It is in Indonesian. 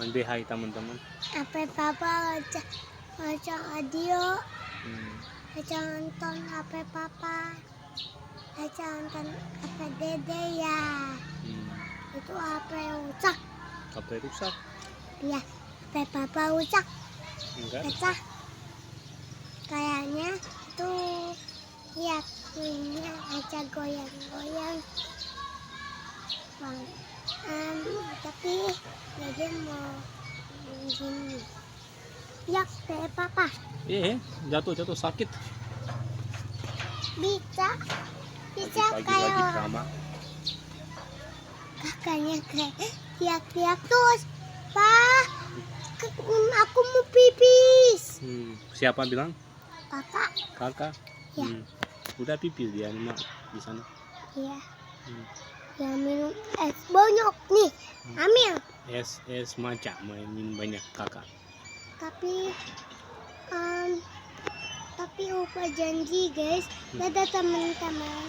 Main behai teman-teman. Apa papa baca audio, baca nonton apa papa, baca nonton apa dede ya. Itu apa yang rusak? Apa yang rusak? Iya, apa papa rusak? Enggak. Pecah. Kayaknya tuh lihat punya aja goyang-goyang. Bang. Tapi dede mau gini. Ya, kayak papa. Jatuh sakit. Bisa Pagi-pagi lagi kayak drama. kakaknya kayak teriak-teriak terus, Pak, aku mau pipis. Siapa bilang? Kakak. Kakak. Ya. Udah pipis dia di sana. Iya. Ya minum es banyak nih. Ambil. Es maca minum banyak kakak. Tapi Opa janji guys, dadah teman-teman.